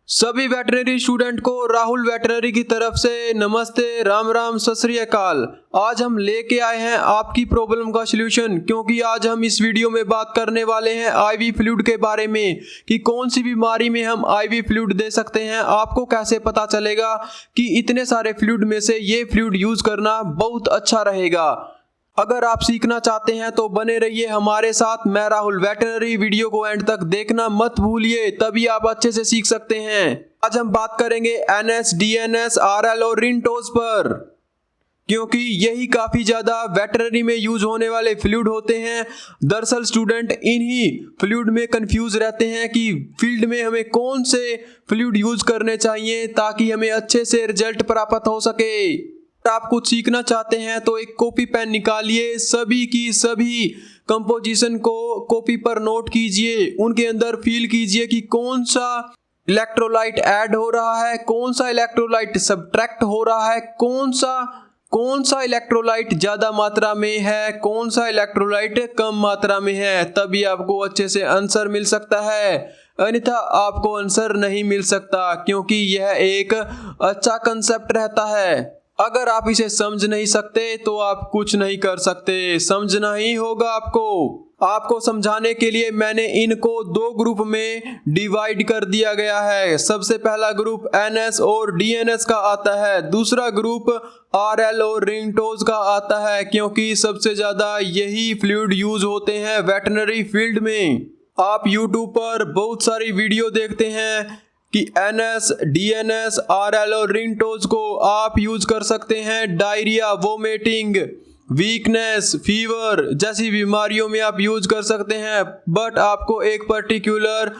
सभी veterinary student को Rahul veterinary की तरफ से नमस्ते, राम राम, सत श्री अकाल। आज हम लेके आए हैं आपकी प्रॉब्लम का सलूशन, क्योंकि आज हम इस वीडियो में बात करने वाले हैं आईवी फ्लूइड के बारे में कि कौन सी बीमारी में हम आईवी फ्लूइड दे सकते हैं। आपको कैसे पता चलेगा कि इतने सारे फ्लूइड में से ये फ्लूइड यूज करना बहुत अच्छा रहेगा। अगर आप सीखना चाहते हैं तो बने रहिए हमारे साथ। मैं राहुल वेटरनरी, वीडियो को एंड तक देखना मत भूलिए, तभी आप अच्छे से सीख सकते हैं। आज हम बात करेंगे एनएस, डीएनएस, आरएल और रिंटोज पर, क्योंकि यही काफी ज्यादा वेटरनरी में यूज होने वाले फ्लूइड होते हैं। दरअसल स्टूडेंट इन्हीं फ्लूइड में कंफ्यूज रहते हैं कि फील्ड में हमें कौन से फ्लूइड यूज करने चाहिए ताकि हमें अच्छे से रिजल्ट प्राप्त हो सके। आप कुछ सीखना चाहते हैं तो एक कॉपी पेन निकालिए, सभी की सभी कंपोजिशन को कॉपी पर नोट कीजिए, उनके अंदर फील कीजिए कि कौन सा इलेक्ट्रोलाइट ऐड हो रहा है, कौन सा इलेक्ट्रोलाइट सब्ट्रैक्ट हो रहा है, कौन सा इलेक्ट्रोलाइट ज्यादा मात्रा में है, कौन सा इलेक्ट्रोलाइट कम मात्रा में है। तभी आपको अच्छे से आंसर मिल सकता है, अन्यथा आपको आंसर नहीं मिल सकता, क्योंकि यह एक अच्छा कंसेप्ट रहता है। अगर आप इसे समझ नहीं सकते तो आप कुछ नहीं कर सकते, समझना ही होगा आपको समझाने के लिए मैंने इनको दो ग्रुप में डिवाइड कर दिया गया है। सबसे पहला ग्रुप एनएस और डीएनएस का आता है, दूसरा ग्रुप आरएल और रिंटोज का आता है, क्योंकि सबसे ज्यादा यही फ्लूइड यूज होते हैं वेटरनरी फील्ड में। आप यूट्यूब पर बहुत सारी वीडियो देखते हैं कि एनएस, डीएनएस, आरएल और रिंटोज को आप यूज कर सकते हैं डायरिया, वोमिटिंग, वीकनेस, फीवर जैसी बीमारियों में आप यूज कर सकते हैं। बट आपको एक पर्टिकुलर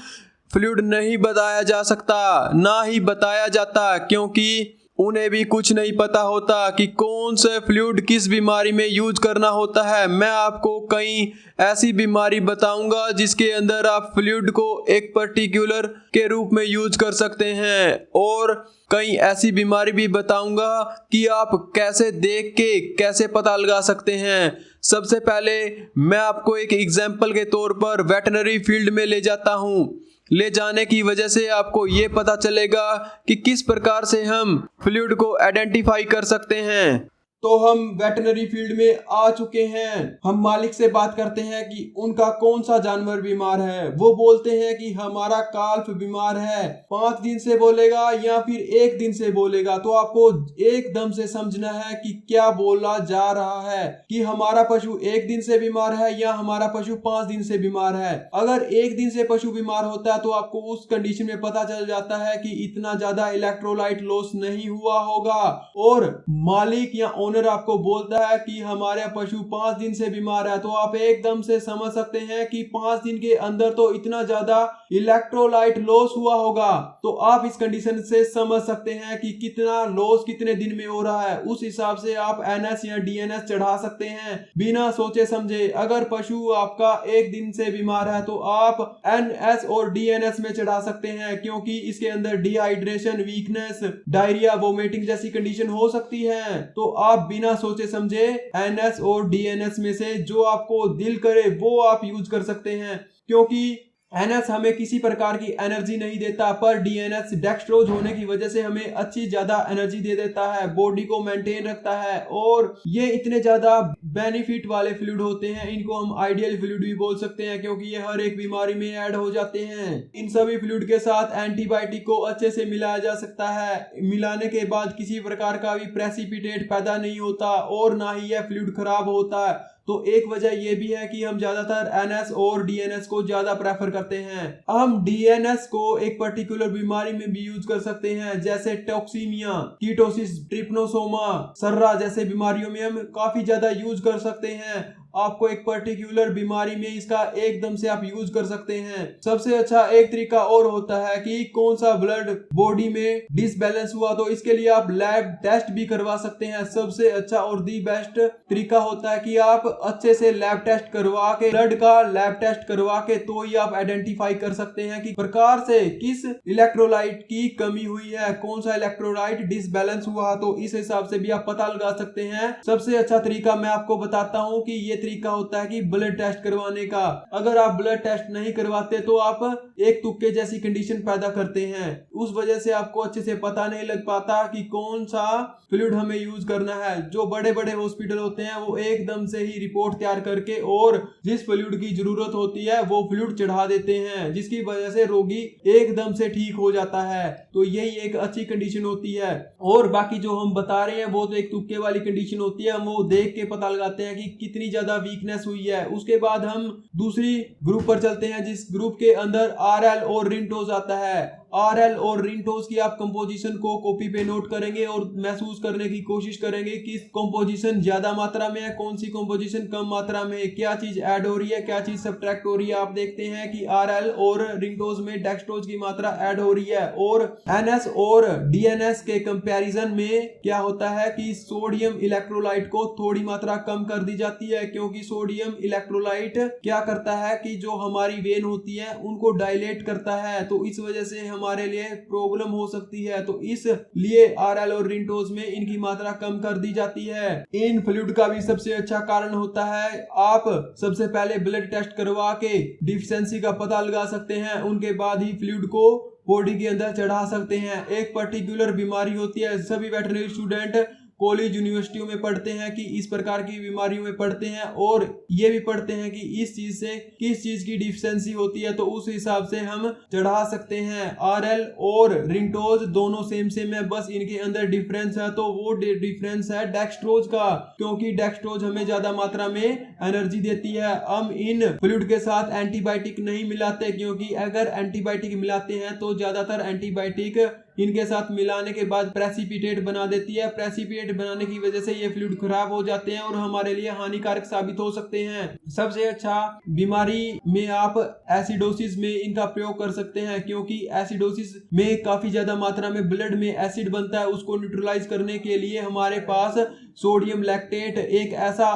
फ्लूइड नहीं बताया जा सकता, ना ही बताया जाता, क्योंकि उन्हें भी कुछ नहीं पता होता कि कौन से फ्लूइड किस बीमारी में यूज करना होता है। मैं आपको कई ऐसी बीमारी बताऊंगा जिसके अंदर आप फ्लूइड को एक पर्टिकुलर के रूप में यूज कर सकते हैं, और कई ऐसी बीमारी भी बताऊंगा कि आप कैसे देख के कैसे पता लगा सकते हैं। सबसे पहले मैं आपको एक एग्जाम्पल के तौर पर वेटरनरी फील्ड में ले जाता हूं। ले जाने की वजह से आपको ये पता चलेगा कि किस प्रकार से हम फ्लूइड को आइडेंटिफाई कर सकते हैं। तो हम वेटरनरी फील्ड में आ चुके हैं। हम मालिक से बात करते हैं कि उनका कौन सा जानवर बीमार है। वो बोलते हैं कि हमारा काल्फ बीमार है, 5 दिन से बोलेगा या फिर 1 दिन से बोलेगा। तो आपको एकदम से समझना है कि क्या बोला जा रहा है, कि हमारा पशु 1 दिन से बीमार है या हमारा पशु 5 दिन से बीमार है। अगर 1 दिन से पशु बीमार होता है तो आपको उस कंडीशन में पता चल जाता है कि इतना ज्यादा इलेक्ट्रोलाइट लॉस नहीं हुआ होगा, और मालिक या ओनर आपको बोलता है कि हमारे पशु 5 दिन से बीमार है, तो आप एकदम से समझ सकते हैं कि 5 दिन के अंदर तो इतना ज्यादा इलेक्ट्रोलाइट लॉस हुआ होगा। तो आप इस कंडीशन से समझ सकते हैं कि कितना लॉस कितने दिन में हो रहा है। उस हिसाब से आप एनएस या डीएनएस चढ़ा सकते हैं बिना सोचे समझे। अगर पशु आपका 1 दिन से बीमार है तो आप एनएस और डीएनएस में चढ़ा सकते हैं, क्योंकि इसके अंदर डिहाइड्रेशन, वीकनेस, डायरिया, वोमिटिंग जैसी कंडीशन हो सकती है। तो आप बिना सोचे समझे एनएस और डीएनएस में से जो आपको दिल करे वो आप यूज कर सकते हैं, क्योंकि एनएस हमें किसी प्रकार की एनर्जी नहीं देता, पर डीएनएस डेक्स्ट्रोज होने की वजह से हमें अच्छी ज्यादा एनर्जी दे देता है, बॉडी को मेंटेन रखता है, और ये इतने ज्यादा बेनिफिट वाले फ्लूइड होते हैं। इनको हम आइडियल फ्लूइड भी बोल सकते हैं, क्योंकि ये हर एक बीमारी में ऐड हो जाते हैं। इन सभी फ्लूइड के साथ एंटीबायोटिक को अच्छे से मिलाया जा सकता है। मिलाने के बाद किसी प्रकार का भी प्रेसिपिटेट पैदा नहीं होता, और ना ही यह फ्लूइड खराब होता है। तो एक वजह यह भी है कि हम ज्यादातर एनएस और डीएनएस को ज्यादा प्रेफर करते हैं। हम डीएनएस को एक पर्टिकुलर बीमारी में भी यूज कर सकते हैं, जैसे टॉक्सीमिया, कीटोसिस, ट्रिप्नोसोमा, सर्रा जैसे बीमारियों में हम काफी ज्यादा यूज कर सकते हैं। आपको एक पर्टिकुलर बीमारी में इसका एकदम से आप यूज कर सकते हैं। सबसे अच्छा एक तरीका और होता है कि कौन सा ब्लड बॉडी में डिसबैलेंस हुआ, तो इसके लिए आप लैब टेस्ट भी करवा सकते हैं। सबसे अच्छा और दी बेस्ट तरीका होता है कि आप अच्छे से लैब टेस्ट करवा के, ब्लड का लैब टेस्ट करवा के, तो ही आप आइडेंटिफाई कर सकते हैं कि प्रकार से किस इलेक्ट्रोलाइट की कमी हुई है, कौन सा इलेक्ट्रोलाइट डिसबैलेंस हुआ। तो इस हिसाब से भी आप पता लगा सकते हैं। सबसे अच्छा तरीका मैं आपको बताता हूँ कि ये तरीका होता है कि ब्लड टेस्ट करवाने का। अगर आप ब्लड टेस्ट नहीं करवाते तो आप एक तुक्के जैसी कंडीशन पैदा करते हैं। उस वजह से आपको अच्छे से पता नहीं लग पाता कि कौन सा फ्लूइड हमें यूज करना है। जो बड़े बड़े हॉस्पिटल होते हैं वो एकदम से ही रिपोर्ट तैयार करके और जिस फ्लूइड की जरूरत होती है वो फ्लूइड चढ़ा देते हैं, जिसकी वजह से रोगी एकदम से ठीक हो जाता है। तो यही एक अच्छी कंडीशन होती है। और बाकी जो हम बता रहे हैं वो तो एक तुक्के वाली कंडीशन होती है। हम वो देख के पता लगाते हैं कि कितनी ज्यादा वीकनेस हुई है। उसके बाद हम दूसरी ग्रुप पर चलते हैं, जिस ग्रुप के अंदर आरएल और रिंटोज आता है। आरएल और रिंटोज की आप कंपोजिशन को कॉपी पे नोट करेंगे और महसूस करने की कोशिश करेंगे कि कंपोजिशन ज्यादा मात्रा में है, कौन सी कंपोजिशन कम मात्रा में है, क्या चीज ऐड हो रही है, क्या चीज सब्ट्रैक्ट हो रही है। आप देखते हैं कि आरएल और रिंटोज में डेक्सट्रोज की मात्रा ऐड हो रही है। और एनएस और डीएनएस के कंपैरिजन में क्या होता है कि सोडियम इलेक्ट्रोलाइट को थोड़ी मात्रा कम कर दी जाती है, क्योंकि सोडियम इलेक्ट्रोलाइट क्या करता है कि जो हमारी वेन होती है उनको डायलेट करता है। तो इस वजह से हमारे लिए प्रॉब्लम हो सकती है। तो इसलिए आरएल और रिंटोज में इनकी मात्रा कम कर दी जाती है। इन फ्लूइड का भी सबसे अच्छा कारण होता है, आप सबसे पहले ब्लड टेस्ट करवा के डिफिशिएंसी का पता लगा सकते हैं, उनके बाद ही फ्लूइड को बॉडी के अंदर चढ़ा सकते हैं। एक पर्टिकुलर बीमारी होती है, सभी वेटरनरी स्टूडेंट कॉलेज यूनिवर्सिटियों में पढ़ते हैं कि इस प्रकार की बीमारियों में पढ़ते हैं और ये भी पढ़ते हैं कि इस चीज से किस चीज की डिफिशिएंसी होती है, तो उस हिसाब से हम चढ़ा सकते हैं। आरएल और रिंटोज दोनों सेम है, बस इनके अंदर डिफरेंस है। तो वो डिफरेंस है डेक्सट्रोज का, क्योंकि डेक्सट्रोज हमें ज्यादा मात्रा में एनर्जी देती है। हम इन फ्लूइड के साथ एंटीबायोटिक नहीं मिलाते, क्योंकि अगर एंटीबायोटिक मिलाते हैं तो ज्यादातर एंटीबायोटिक इनके साथ मिलाने के बाद प्रेसिपिटेट बना देती है। प्रेसिपिटेट बनाने की वजह से ये फ्लूइड खराब हो जाते हैं और हमारे लिए हानिकारक साबित हो सकते हैं। सबसे अच्छा बीमारी में आप एसिडोसिस में इनका प्रयोग कर सकते हैं, क्योंकि एसिडोसिस में काफी ज्यादा मात्रा में ब्लड में एसिड बनता है। उसको न्यूट्रलाइज करने के लिए हमारे पास सोडियम लैक्टेट एक ऐसा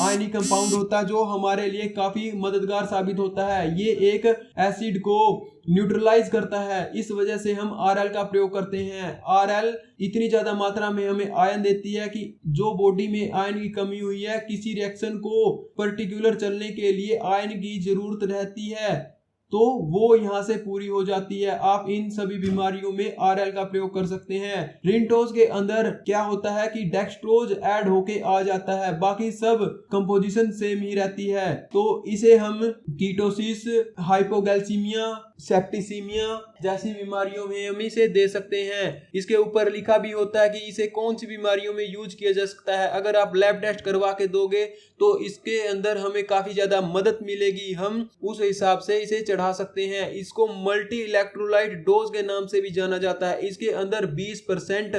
आयनिक कंपाउंड होता है जो हमारे लिए काफी मददगार साबित होता है। ये एक एसिड को न्यूट्रलाइज करता है, इस वजह से हम आरएल का प्रयोग करते हैं। आरएल इतनी ज्यादा मात्रा में हमें आयन देती है कि जो बॉडी में आयन की कमी हुई है, किसी रिएक्शन को पर्टिकुलर चलने के लिए आयन की जरूरत रहती है, तो वो यहाँ से पूरी हो जाती है। आप इन सभी बीमारियों में आरएल का प्रयोग कर सकते हैं। रिंटोज के अंदर क्या होता है कि डेक्सट्रोज ऐड होके आ जाता है, बाकी सब कंपोजिशन सेम ही रहती है। तो इसे हम कीटोसिस, हाइपोगैल्सीमिया, सेप्टिसीमिया जैसी बीमारियों में हम इसे दे सकते हैं। इसके ऊपर लिखा भी होता है कि इसे कौन सी बीमारियों में यूज किया जा सकता है। अगर आप लैब टेस्ट करवा के दोगे तो इसके अंदर हमें काफी ज्यादा मदद मिलेगी, हम उस हिसाब से इसे चढ़ा सकते हैं। इसको मल्टी इलेक्ट्रोलाइट डोज के नाम से भी जाना जाता है। इसके अंदर 20%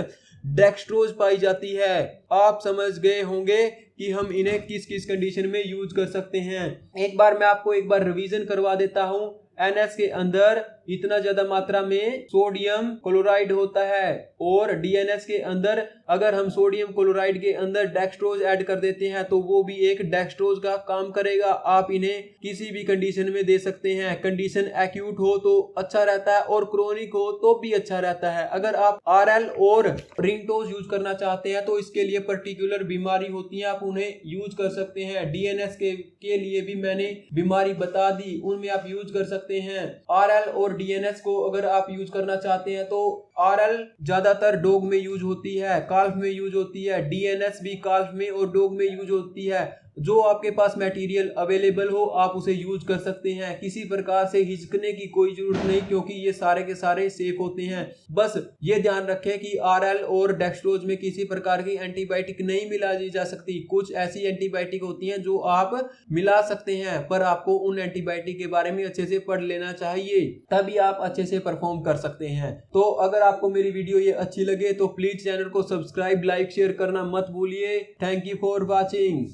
डेक्सट्रोज पाई जाती है। आप समझ गए होंगे कि हम इन्हें किस किस कंडीशन में यूज कर सकते हैं। एक बार मैं आपको रिवीजन करवा देता हूं। एनएस के अंदर इतना ज्यादा मात्रा में सोडियम क्लोराइड होता है और डीएनएस के अंदर अगर हम सोडियम क्लोराइड के अंदर डेक्सट्रोज ऐड कर देते हैं तो वो भी एक डेक्सट्रोज का काम करेगा। आप इन्हें किसी भी कंडीशन में दे सकते हैं। कंडीशन एक्यूट हो तो अच्छा रहता है और क्रोनिक हो तो भी अच्छा रहता है। अगर आप आरएल और रिंटोज यूज करना चाहते हैं तो इसके लिए पर्टिकुलर बीमारी होती है, आप उन्हें यूज कर सकते हैं। डीएनएस के लिए भी मैंने बीमारी बता दी, उनमें आप यूज कर सकते हैं। आरएल और डीएनएस को अगर आप यूज करना चाहते हैं तो आरएल ज्यादातर डॉग में यूज होती है, काल्फ में यूज होती है। डीएनएस भी काल्फ में और डॉग में यूज होती है। जो आपके पास मटेरियल अवेलेबल हो आप उसे यूज कर सकते हैं। किसी प्रकार से हिचकने की कोई जरूरत नहीं, क्योंकि ये सारे के सारे सेफ होते हैं। बस ये ध्यान रखें कि आरएल और डेक्सट्रोज में किसी प्रकार की एंटीबायोटिक नहीं मिलाई जा सकती। कुछ ऐसी एंटीबायोटिक होती हैं जो आप मिला सकते हैं, पर आपको उन एंटीबायोटिक के बारे में अच्छे से पढ़ लेना चाहिए, तभी आप अच्छे से परफॉर्म कर सकते हैं। तो अगर आपको मेरी वीडियो ये अच्छी लगे तो प्लीज चैनल को सब्सक्राइब, लाइक, शेयर करना मत भूलिए। Thank you for watching.